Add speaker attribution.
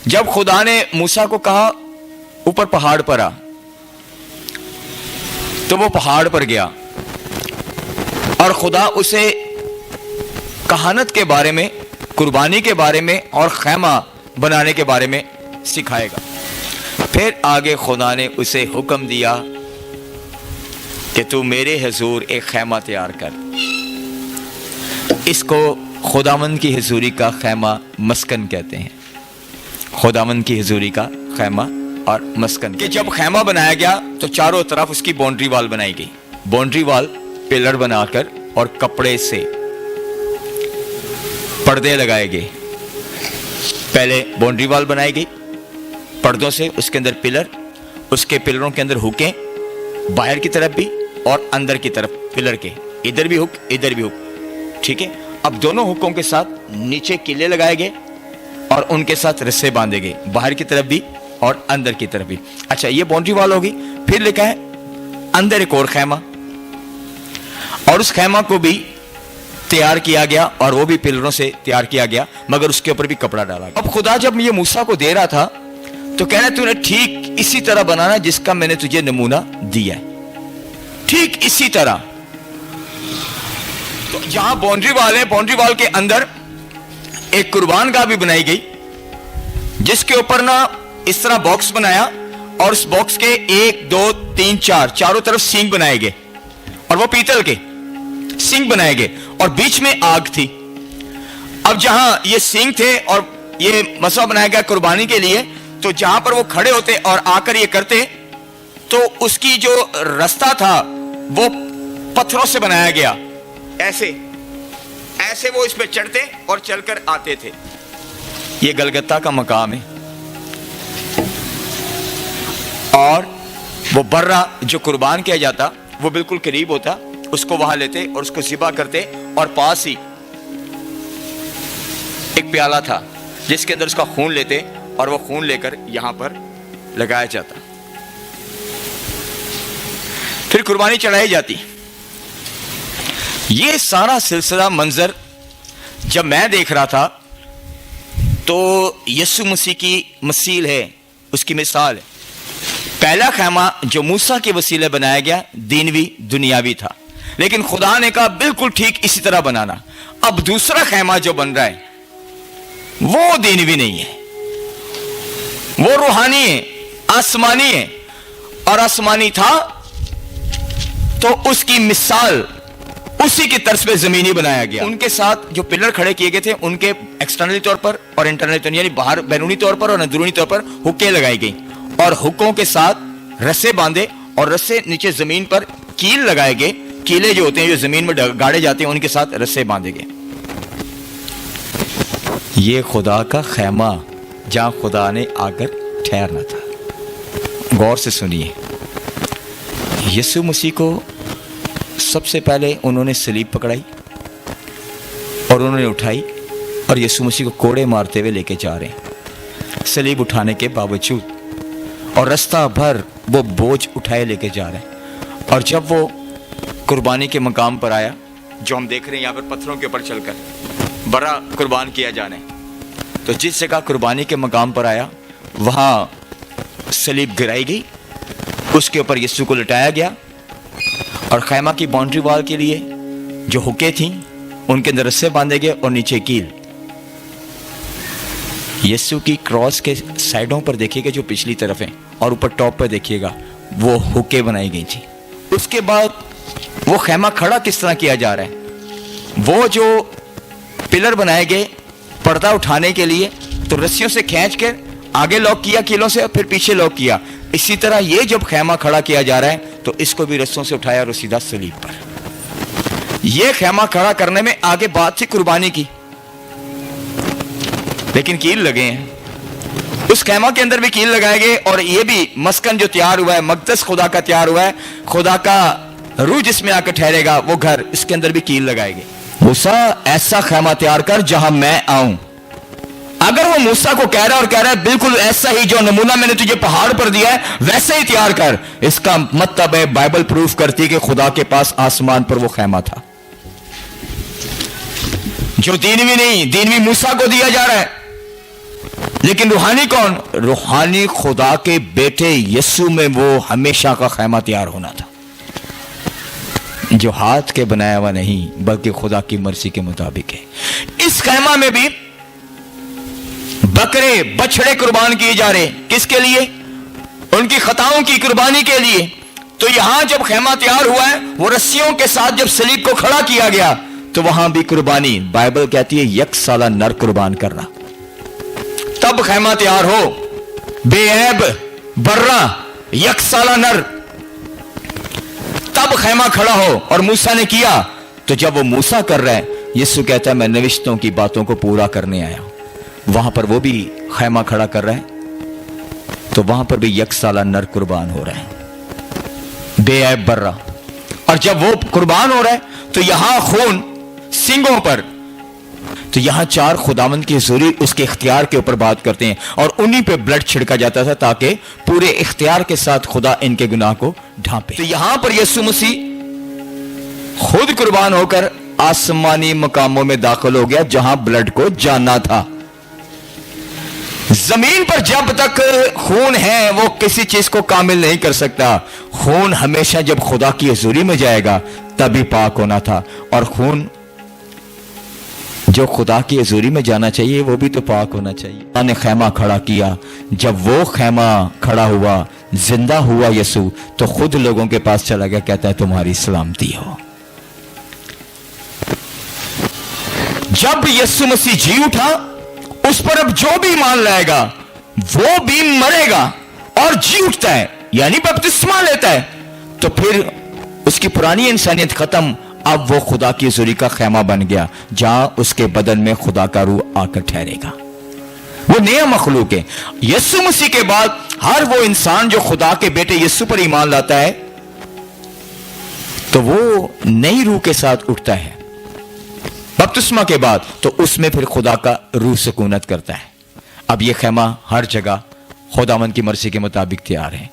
Speaker 1: जब खुदा ने मूसा को कहा ऊपर पहाड़ पर आ, तो वो पहाड़ पर गया और खुदा उसे कहानत के बारे में, कुर्बानी के बारे में और खैमा बनाने के बारे में सिखाएगा। फिर आगे खुदा ने उसे हुक्म दिया कि तू मेरे हुजूर एक खैमा तैयार कर। इसको खुदावंद की हुजूरी का खैमा मस्कन कहते हैं। खुदावंद की हुजूरी का खैमा और मस्कन कि जब खैमा बनाया गया तो चारों तरफ उसकी बाउंड्री वाल बनाई गई। बाउंड्री वाल पिलर बनाकर और कपड़े से पर्दे लगाए गए। पहले बाउंड्री वाल बनाई गई पर्दों से, उसके अंदर पिलर, उसके पिलरों के अंदर हुकें, बाहर की तरफ भी और अंदर की तरफ पिलर के, इधर भी हुक इधर भी हुक। ठीक है, अब दोनों हुकों के साथ नीचे किले लगाए गए और उनके साथ रस्से बांधे गए, बाहर की तरफ भी और अंदर की तरफ भी। अच्छा, ये बाउंड्री वाल होगी। फिर लिखा है अंदर एक और खैमा, और उस खैमा को भी तैयार किया गया और वो भी पिलरों से तैयार किया गया, मगर उसके ऊपर भी कपड़ा डाला गया। अब खुदा जब ये मूसा को दे रहा था तो कह रहा तूने ठीक इसी तरह बनाना जिसका मैंने तुझे नमूना दिया है, ठीक इसी तरह। तो जहां बाउंड्री वाल है, बाउंड्री वाल के अंदर एक कुर्बान गाह भी बनाई गई, जिसके ऊपर ना इस तरह बॉक्स बनाया और उस बॉक्स के 1 2 3 4 चारों तरफ सींग बनाए गए, और वो पीतल के सींग बनाए गए और बीच में आग थी। अब जहां ये सींग थे और ये मसवा बनाया गया कुर्बानी के लिए, तो जहां पर वो खड़े होते और आकर ये करते, तो उसकी जो रास्ता था वो पत्थरों से बनाया गया। ऐसे ऐसे वो इस पे चढ़ते और चलकर आते थे। ये गलगत्ता का मकाम है, और वो बर्रा जो कुर्बान किया जाता वो बिल्कुल करीब होता, उसको वहां लेते और उसको ज़िबा करते, और पास ही एक प्याला था जिसके अंदर उसका खून लेते और वो खून लेकर यहां पर लगाया जाता, फिर कुर्बानी चढ़ाई जाती। ये सारा सिलसिला मंजर जब मैं देख रहा था तो यीशु मसीह की मसील है, उसकी मिसाल है। पहला खैमा जो मूसा के वसीले बनाया गया दीनवी दुनियावी था, लेकिन खुदा ने कहा बिल्कुल ठीक इसी तरह बनाना। अब दूसरा खैमा जो बन रहा है वो दीनवी नहीं है, वो रूहानी है, आसमानी है, और आसमानी था तो उसकी मिसाल उसी की तर्ज पे जमीनी बनाया गया। उनके साथ जो पिलर खड़े किए गए थे उनके एक्सटर्नली तौर पर और इंटरनली तौर यानी बाहर बैरूनी तौर पर और अंदरूनी तौर पर हुक्कें लगाई गई, और हुक्कों के साथ रस्से बांधे और रस्से नीचे जमीन पर कील लगाए गए। कीले जो होते हैं जो जमीन में गाड़े जाते हैं उनके साथ रस्से बांधे गए। ये खुदा का खैमा जहां खुदा ने आकर ठहरना था। गौर से सुनिए, यीशु मसीह को सबसे पहले उन्होंने सलीब पकड़ाई और उन्होंने उठाई, और यीशु मसीह को कोड़े मारते हुए लेके जा रहे हैं सलीब उठाने के बावजूद, और रास्ता भर वो बोझ उठाए लेके जा रहे हैं। और जब वो कुर्बानी के मकाम पर आया, जो हम देख रहे हैं यहाँ पर पत्थरों के ऊपर चलकर बड़ा कुर्बान किया जाने, तो जिस जगह कुर्बानी के मकाम पर आया वहाँ सलीब गिराई गई, उसके ऊपर यीशु को लटाया गया, और खैमा की बाउंड्री वाल के लिए जो हुक्कें थीं उनके अंदर रस्से बांधे गए और नीचे कील। यीशु की क्रॉस के साइडों पर देखिएगा जो पिछली तरफ है, और ऊपर टॉप पर देखिएगा वो हुक्कें बनाई गई थी। उसके बाद वो खैमा खड़ा किस तरह किया जा रहा है, वो जो पिलर बनाए गए पर्दा उठाने के लिए, तो रस्सियों से खींच कर आगे लॉक किया कीलों से, और फिर पीछे लॉक किया। इसी तरह ये जब खैमा खड़ा किया जा रहा है तो इसको भी रस्सों से उठाया और सीधा सलीब पर। यह खैमा खड़ा करने में आगे बात थी कुर्बानी की, लेकिन कील लगे हैं। उस खैमा के अंदर भी कील लगाए गए, और ये भी मस्कन जो तैयार हुआ है, मकदस खुदा का तैयार हुआ है, खुदा का रूह जिसमें आकर ठहरेगा वो घर, इसके अंदर भी कील लगाए गए। मूसा ऐसा खैमा तैयार कर जहां मैं आऊं। अगर वो मूसा को कह रहा है और कह रहा है बिल्कुल ऐसा ही जो नमूना मैंने तुझे पहाड़ पर दिया है वैसे ही तैयार कर, इसका मतलब है बाइबल प्रूफ करती है कि खुदा के पास आसमान पर वो खैमा था जो दीनवी नहीं, दीनवी मूसा को दिया जा रहा है। لیکن روحانی کون؟ روحانی خدا کے بیٹے یسوع میں وہ ہمیشہ کا خیمہ تیار ہونا تھا، جو ہاتھ کے بنایا ہوا نہیں بلکہ خدا کی مرضی کے مطابق ہے۔ اس خیمہ میں بھی بکرے بچڑے قربان کیے جا رہے، کس کے لیے؟ ان کی خطاؤں کی قربانی کے لیے۔ تو یہاں جب خیمہ تیار ہوا ہے، وہ رسیوں کے ساتھ جب صلیب کو کھڑا کیا گیا تو وہاں بھی قربانی، بائبل کہتی ہے یک سالہ نر قربان کرنا، تب خیمہ تیار ہو، بے عیب برہ یک سالہ نر، تب خیمہ کھڑا ہو۔ اور موسیٰ نے کیا، تو جب وہ موسیٰ کر رہا ہے، یسوع کہتا ہے میں نوشتوں کی باتوں کو پورا کرنے آیا ہوں۔ وہاں پر وہ بھی خیمہ کھڑا کر رہا ہے، تو وہاں پر بھی یک سالہ نر قربان ہو رہا ہے، بے عیب برہ۔ اور جب وہ قربان ہو رہا ہے تو یہاں خون سنگوں پر، تو یہاں چار خداوند کی حضوری اس کے اختیار کے اوپر بات کرتے ہیں، اور انہی پہ بلڈ چھڑکا جاتا تھا تاکہ پورے اختیار کے ساتھ خدا ان کے گناہ کو ڈھانپے۔ تو یہاں پر یسوع مسیح خود قربان ہو کر آسمانی مقاموں میں داخل ہو گیا جہاں بلڈ کو جانا تھا۔ زمین پر جب تک خون ہے وہ کسی چیز کو کامل نہیں کر سکتا، خون ہمیشہ جب خدا کی حضوری میں جائے گا تبھی پاک ہونا تھا، اور خون جو خدا کی حضوری میں جانا چاہیے وہ بھی تو پاک ہونا چاہیے۔ اللہ نے خیمہ کھڑا کیا، جب وہ خیمہ کھڑا ہوا، زندہ ہوا یسوع، تو خود لوگوں کے پاس چلا گیا، کہتا ہے تمہاری سلامتی ہو۔ جب یسوع مسیح جی اٹھا، اس پر اب جو بھی ایمان لائے گا وہ بھی مرے گا اور جی اٹھتا ہے، یعنی بپتسمہ لیتا ہے، تو پھر اس کی پرانی انسانیت ختم، اب وہ خدا کی حضوری کا خیمہ بن گیا جہاں اس کے بدن میں خدا کا روح آ کر ٹھہرے گا، وہ نیا مخلوق ہے۔ یسوع مسیح کے بعد ہر وہ انسان جو خدا کے بیٹے یسوع پر ایمان لاتا ہے تو وہ نئی روح کے ساتھ اٹھتا ہے بپتسمہ کے بعد، تو اس میں پھر خدا کا روح سکونت کرتا ہے۔ اب یہ خیمہ ہر جگہ خداوند کی مرضی کے مطابق تیار ہے۔